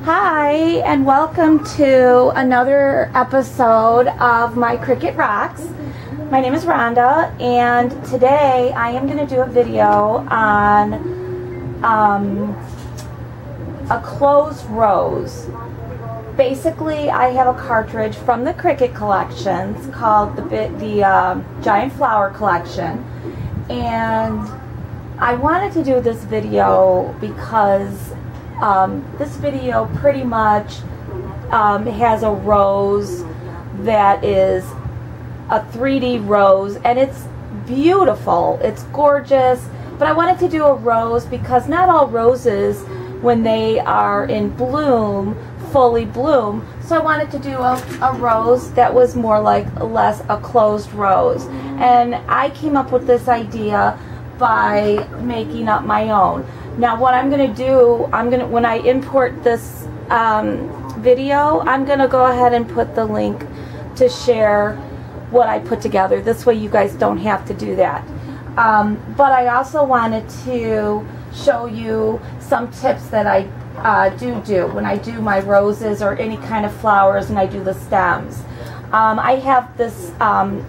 Hi, and welcome to another episode of my Cricut Rocks. My name is Rhonda, and today I am going to do a video on a closed rose. Basically, I have a cartridge from the Cricut collections called the Giant Flower Collection, and I wanted to do this video because this video pretty much has a rose that is a 3D rose, and it's beautiful, it's gorgeous, but I wanted to do a rose because not all roses, when they are in bloom, fully bloom, so I wanted to do a rose that was more like a closed rose. And I came up with this idea by making up my own. Now what I'm going to do, when I import this video, I'm going to go ahead and put the link to share what I put together. This way you guys don't have to do that. But I also wanted to show you some tips that I do when I do my roses or any kind of flowers and I do the stems. I have this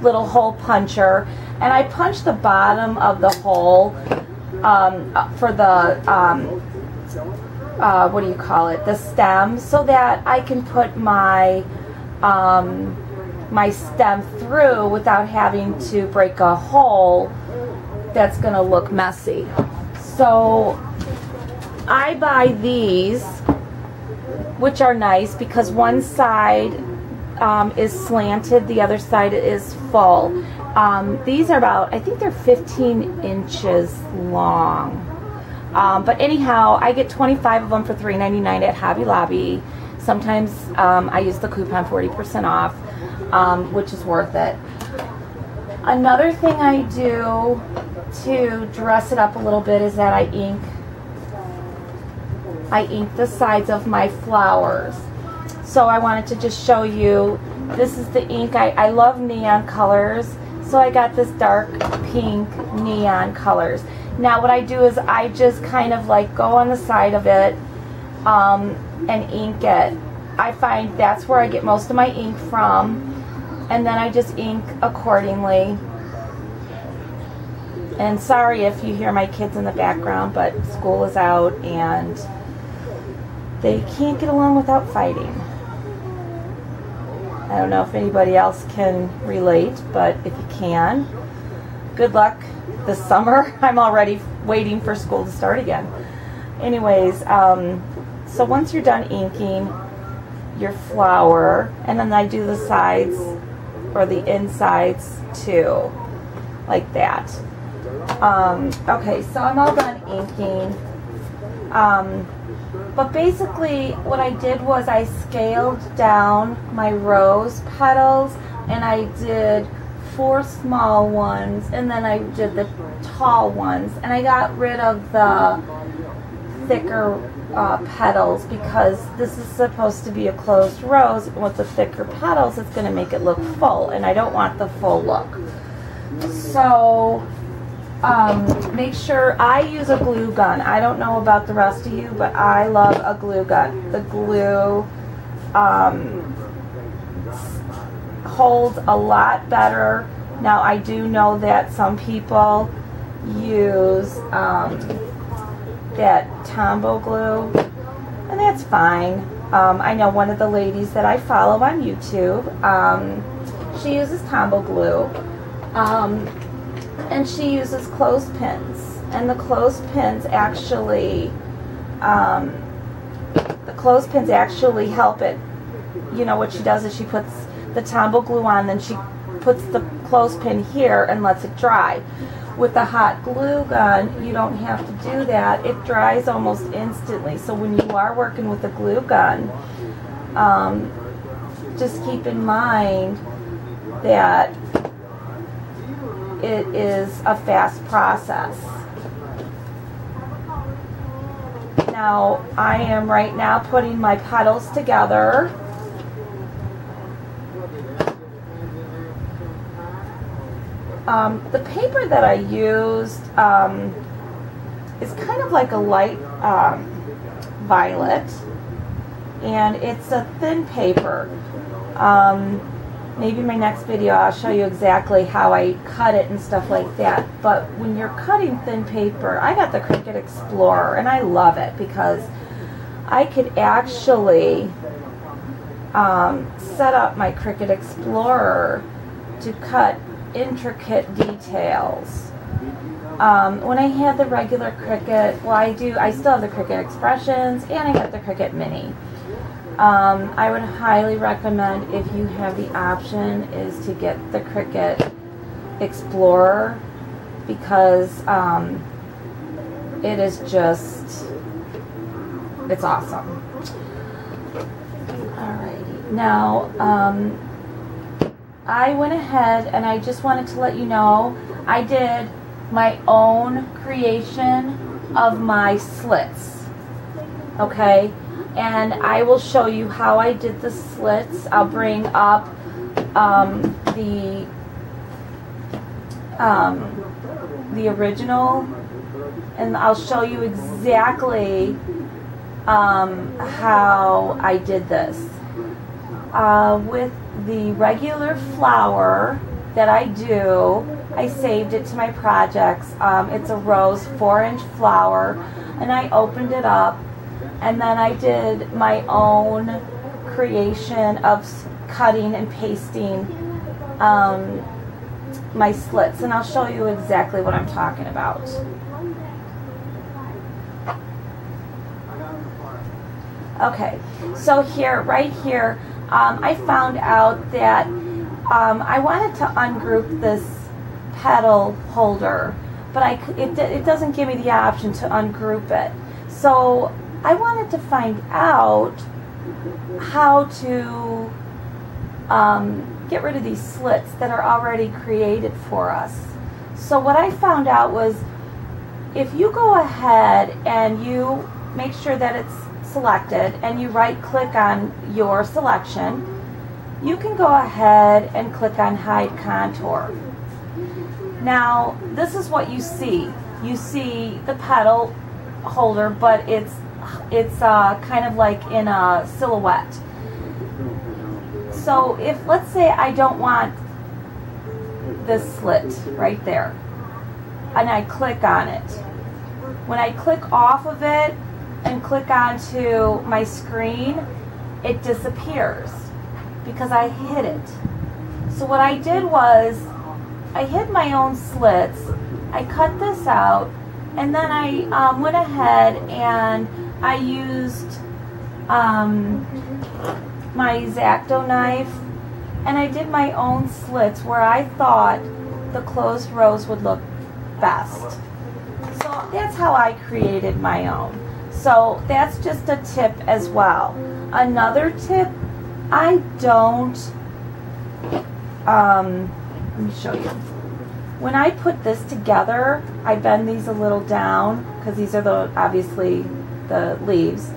little hole puncher, and I punch the bottom of the hole for the what do you call it, the stem, so that I can put my my stem through without having to break a hole that's gonna look messy. So I buy these, which are nice because one side is slanted, the other side is full. These are about, I think they're 15 inches long. But anyhow, I get 25 of them for $3.99 at Hobby Lobby. Sometimes I use the coupon 40% off, which is worth it. Another thing I do to dress it up a little bit is that I ink the sides of my flowers. So I wanted to just show you, this is the ink. I love neon colors, so I got this dark pink neon colors. Now what I do is I just kind of like go on the side of it and ink it. I find that's where I get most of my ink from, and then I just ink accordingly. And sorry if you hear my kids in the background, but school is out and they can't get along without fighting. I don't know if anybody else can relate, but if you can, good luck this summer. I'm already waiting for school to start again. Anyways, so once you're done inking your flower, and then I do the sides or the insides too, like that. Okay, so I'm all done inking. But basically what I did was I scaled down my rose petals, and I did 4 small ones, and then I did the tall ones, and I got rid of the thicker petals because this is supposed to be a closed rose. With the thicker petals, it's going to make it look full, and I don't want the full look. So make sure I use a glue gun. I don't know about the rest of you, but I love a glue gun. The glue holds a lot better. Now I do know that some people use that Tombow glue, and that's fine. I know one of the ladies that I follow on YouTube, she uses Tombow glue. And she uses clothespins, and the clothespins actually help it. You know what she does is she puts the Tombow glue on, then she puts the clothespin here and lets it dry. With the hot glue gun, you don't have to do that. It dries almost instantly. So when you are working with a glue gun, just keep in mind that it is a fast process. Now I am right now putting my petals together. The paper that I used is kind of like a light violet, and it's a thin paper. Maybe in my next video I'll show you exactly how I cut it and stuff like that. But when you're cutting thin paper, I got the Cricut Explorer, and I love it because I could actually set up my Cricut Explorer to cut intricate details. When I had the regular Cricut, well, I still have the Cricut Expressions, and I got the Cricut Mini. I would highly recommend, if you have the option, is to get the Cricut Explorer, because it is just, it's awesome. Alrighty, now I went ahead and I just wanted to let you know I did my own creation of my slits, okay? And I will show you how I did the slits. I'll bring up the original, and I'll show you exactly how I did this. With the regular flower that I do, I saved it to my projects. It's a rose 4-inch flower, and I opened it up, and then I did my own creation of cutting and pasting my slits, and I'll show you exactly what I'm talking about. Okay, so here, right here, I found out that I wanted to ungroup this petal holder, but it doesn't give me the option to ungroup it. So I wanted to find out how to get rid of these slits that are already created for us. So what I found out was, if you go ahead and you make sure that it's selected and you right click on your selection, you can go ahead and click on hide contour. Now this is what you see. You see the petal holder, but it's kind of like in a silhouette. So if, let's say, I don't want this slit right there, and I click on it, when I click off of it and click onto my screen, it disappears because I hid it. So what I did was, I hid my own slits, I cut this out, and then I went ahead and I used my X-Acto knife, and I did my own slits where I thought the closed rows would look best. So that's how I created my own. So that's just a tip as well. Another tip, I don't, let me show you. When I put this together, I bend these a little down, because these are obviously the leaves.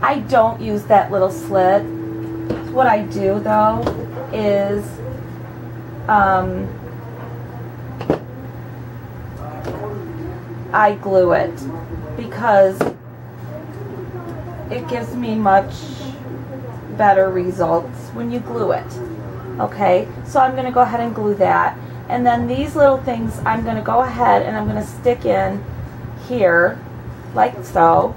I don't use that little slit. What I do though is I glue it, because it gives me much better results when you glue it. Okay, so I'm going to go ahead and glue that, and then these little things I'm going to go ahead and I'm going to stick in here like so.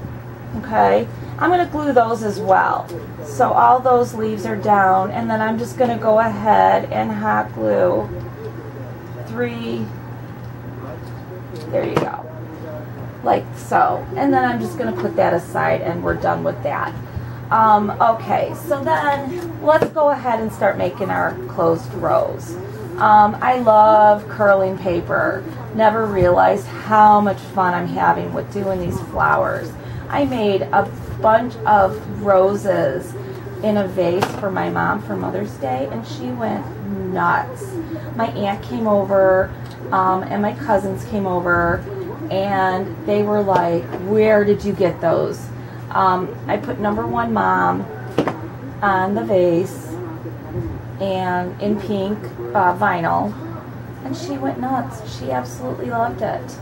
Okay, I'm going to glue those as well. So all those leaves are down, and then I'm just going to go ahead and hot glue 3, there you go, like so. And then I'm just going to put that aside, and we're done with that. Okay, so then let's go ahead and start making our closed rows. I love curling paper. Never realized how much fun I'm having with doing these flowers. I made a bunch of roses in a vase for my mom for Mother's Day, and she went nuts. My aunt came over, and my cousins came over, and they were like, "Where did you get those?" I put #1 Mom on the vase, and in pink vinyl, and she went nuts. She absolutely loved it.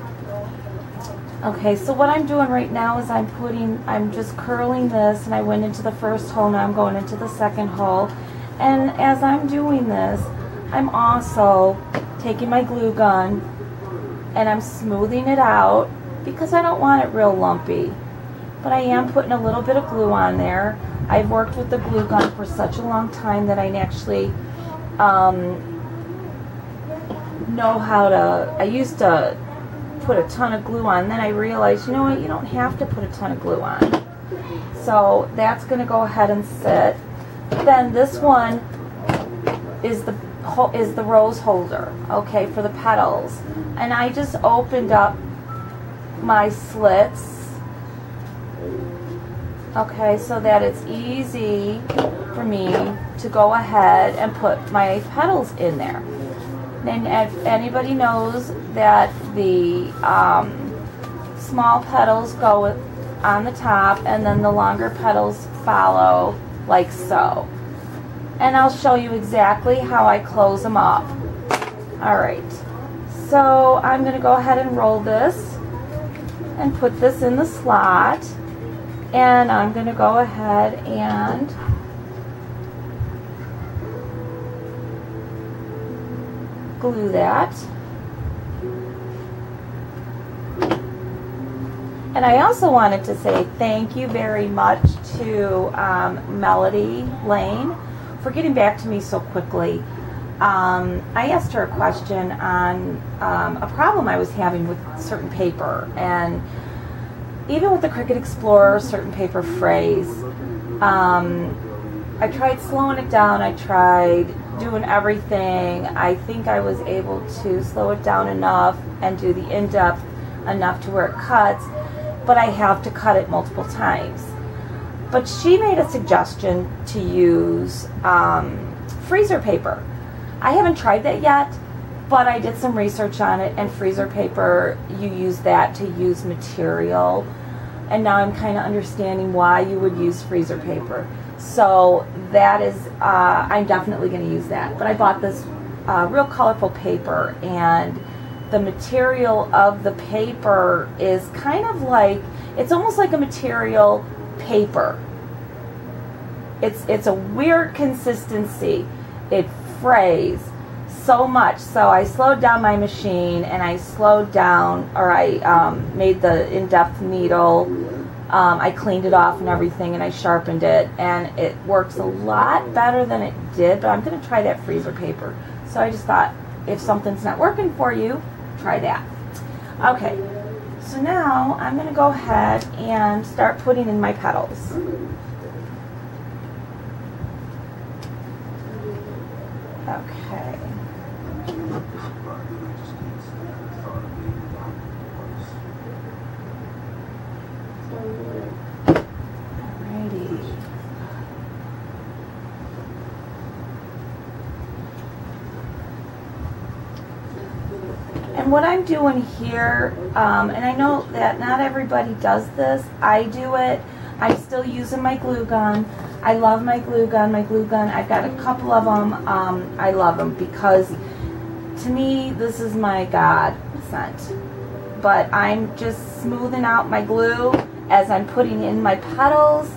Okay, so what I'm doing right now is I'm just curling this, and I went into the first hole, now I'm going into the second hole. And as I'm doing this, I'm also taking my glue gun and I'm smoothing it out because I don't want it real lumpy. But I am putting a little bit of glue on there. I've worked with the glue gun for such a long time that I actually know how to, I used to put a ton of glue on, then I realized, you know what, you don't have to put a ton of glue on. So that's going to go ahead and sit. Then this one is the rose holder, okay, for the petals. And I just opened up my slits, okay, so that it's easy for me to go ahead and put my petals in there. And if anybody knows that the small petals go on the top and then the longer petals follow like so. And I'll show you exactly how I close them up. Alright, so I'm going to go ahead and roll this and put this in the slot. And I'm going to go ahead and glue that. And I also wanted to say thank you very much to Melody Lane for getting back to me so quickly. I asked her a question on a problem I was having with certain paper, and even with the Cricut Explorer, certain paper frays. I tried slowing it down, I tried doing everything. I think I was able to slow it down enough and do the in-depth enough to where it cuts, but I have to cut it multiple times. But she made a suggestion to use freezer paper. I haven't tried that yet, but I did some research on it, and freezer paper, you use that to use material, and now I'm kind of understanding why you would use freezer paper. So that is, I'm definitely going to use that. But I bought this real colorful paper, and the material of the paper is kind of like, it's almost like a material paper. It's a weird consistency. It frays so much. So I slowed down my machine, and I slowed down, or I made the in-depth needle. I cleaned it off and everything, and I sharpened it, and it works a lot better than it did. But I'm going to try that freezer paper. So I just thought, if something's not working for you, try that. Okay, so now I'm going to go ahead and start putting in my petals. Okay. Alrighty. And what I'm doing here, and I know that not everybody does this, I do it. I'm still using my glue gun. I love my glue gun. I've got a couple of them. I love them because to me this is my God sent. But I'm just smoothing out my glue as I'm putting in my petals,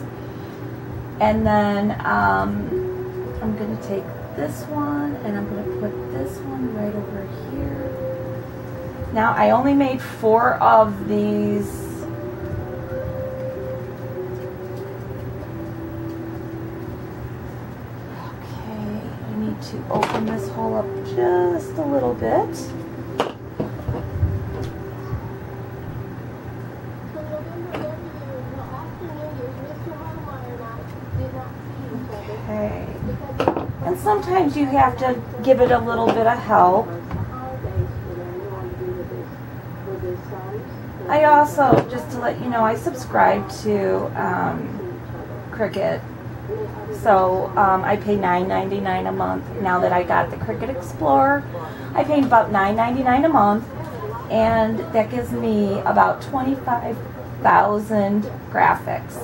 and then I'm going to take this one and I'm going to put this one right over here. Now I only made 4 of these. To open this hole up just a little bit. Okay. And sometimes you have to give it a little bit of help. I also, just to let you know, I subscribe to Cricut. So I pay $9.99 a month. Now that I got the Cricut Explorer, I pay about $9.99 a month, and that gives me about 25,000 graphics.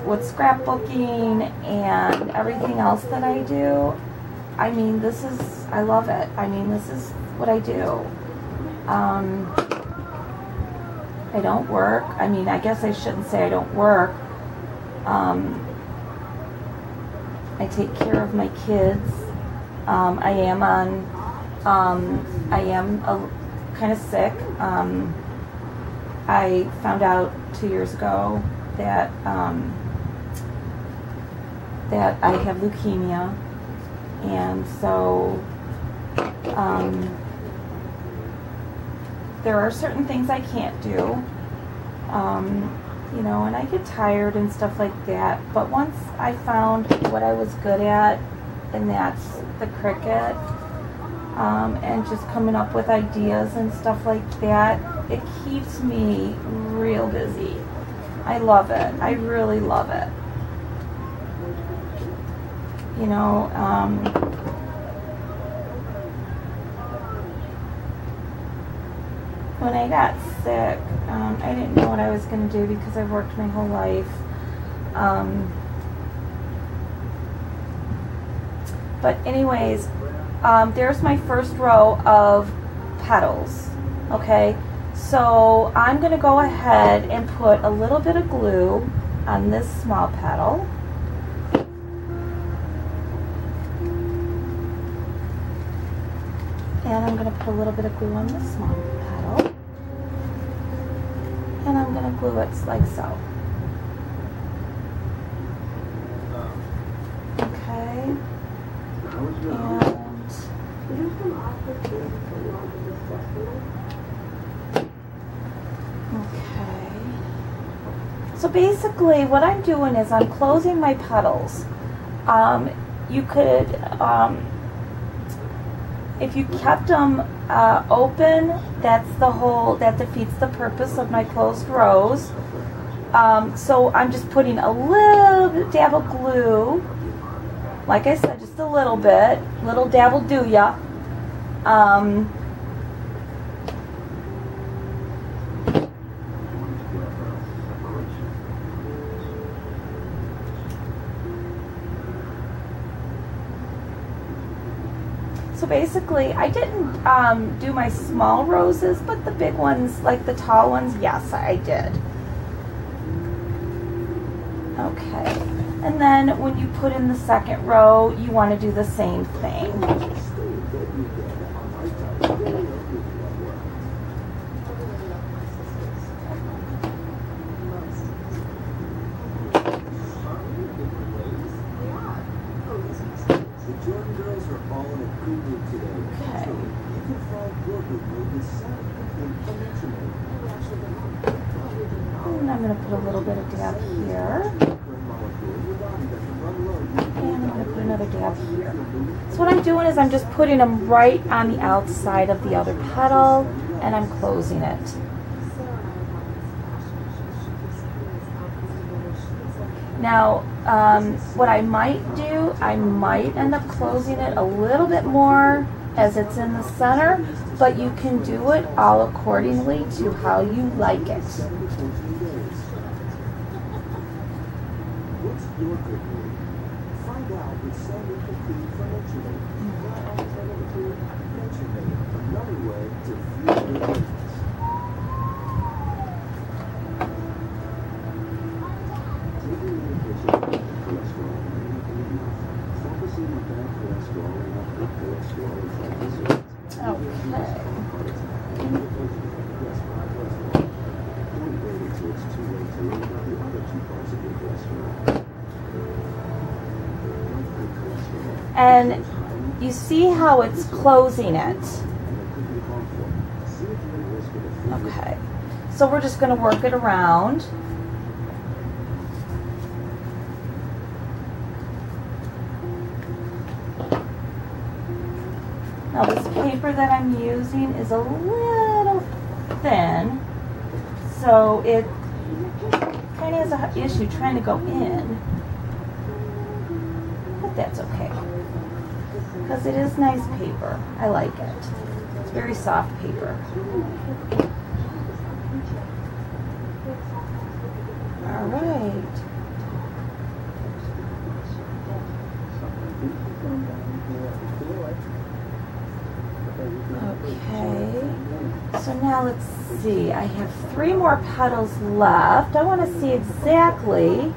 With scrapbooking and everything else that I do, I mean, I love it. I mean, this is what I do. I don't work. I mean, I guess I shouldn't say I don't work. I take care of my kids. I am kind of sick. I found out 2 years ago that that I have leukemia, and so there are certain things I can't do, you know, and I get tired and stuff like that. But once I found what I was good at, and that's the Cricut, and just coming up with ideas and stuff like that, it keeps me real busy. I love it. I really love it. You know, when I got sick, I didn't know what I was going to do because I've worked my whole life. But anyways, there's my first row of petals. Okay, so I'm going to go ahead and put a little bit of glue on this small petal. And I'm going to put a little bit of glue on this small petal. And I'm going to glue it like so. Okay. Okay. So basically what I'm doing is I'm closing my petals. You could, if you kept them open, that defeats the purpose of my closed rows. So I'm just putting a little dab of glue, like I said, just a little bit, little dab will do ya. So basically, I didn't do my small roses, but the big ones, like the tall ones, yes, I did. Okay, and then when you put in the second row, you want to do the same thing. And I'm going to put a little bit of dab here. And I'm going to put another dab here. So what I'm doing is I'm just putting them right on the outside of the other petal, and I'm closing it. Now, what I might do, I might end up closing it a little bit more as it's in the center, but you can do it all accordingly to how you like it. And you see how it's closing it. Okay, so we're just going to work it around. Now this paper that I'm using is a little thin, so it kind of has an issue trying to go in, but that's okay, because it is nice paper. I like it. It's very soft paper. All right. Okay. So now let's see, I have 3 more petals left. I want to see exactly.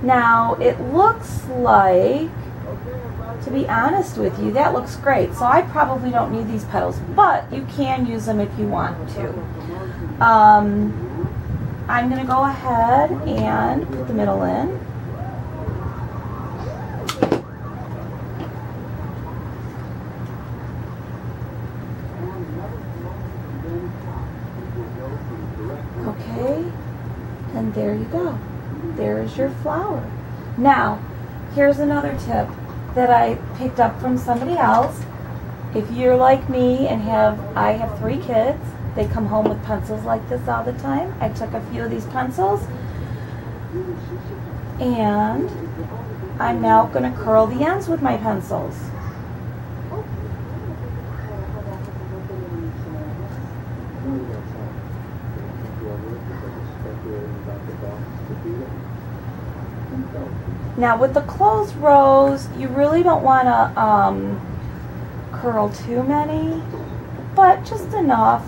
Now it looks like, to be honest with you, that looks great. So I probably don't need these petals, but you can use them if you want to. I'm going to go ahead and put the middle in. Okay, and there you go. There's your flower. Now, here's another tip that I picked up from somebody else. If you're like me and I have 3 kids, they come home with pencils like this all the time. I took a few of these pencils and I'm now going to curl the ends with my pencils. Now with the closed rows, you really don't want to curl too many, but just enough.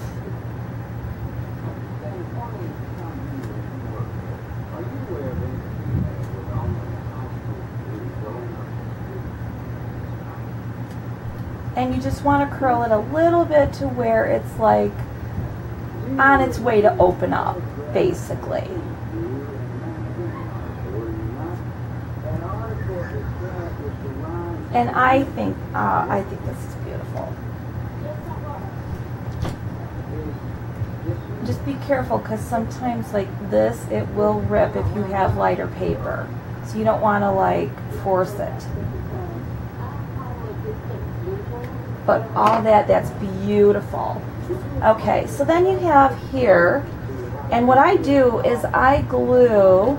And you just want to curl it a little bit to where it's like on its way to open up, basically. And I think this is beautiful. Just be careful, because sometimes like this, it will rip if you have lighter paper. So you don't want to like force it. But all that's beautiful. Okay, so then you have here, and what I do is I glue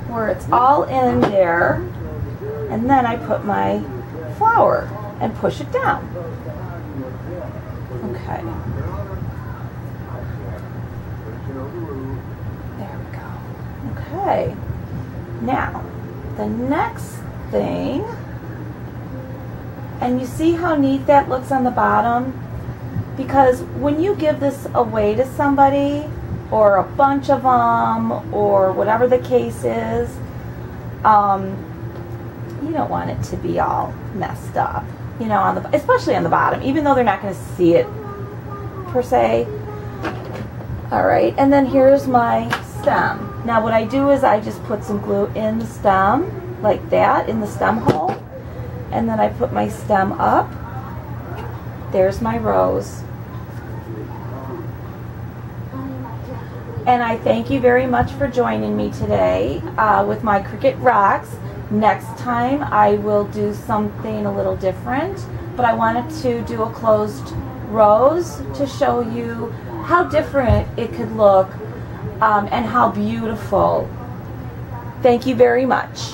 where it's all in there, and then I put my flower and push it down. Okay. There we go. Okay. Now, the next thing, and you see how neat that looks on the bottom? Because when you give this away to somebody, or a bunch of them, or whatever the case is, you don't want it to be all messed up, you know, especially on the bottom, even though they're not going to see it per se. All right, and then here's my stem. Now what I do is I just put some glue in the stem, like that, in the stem hole, and then I put my stem up. There's my rose. And I thank you very much for joining me today with my Cricut Rocks. Next time I will do something a little different, but I wanted to do a closed rose to show you how different it could look and how beautiful. Thank you very much.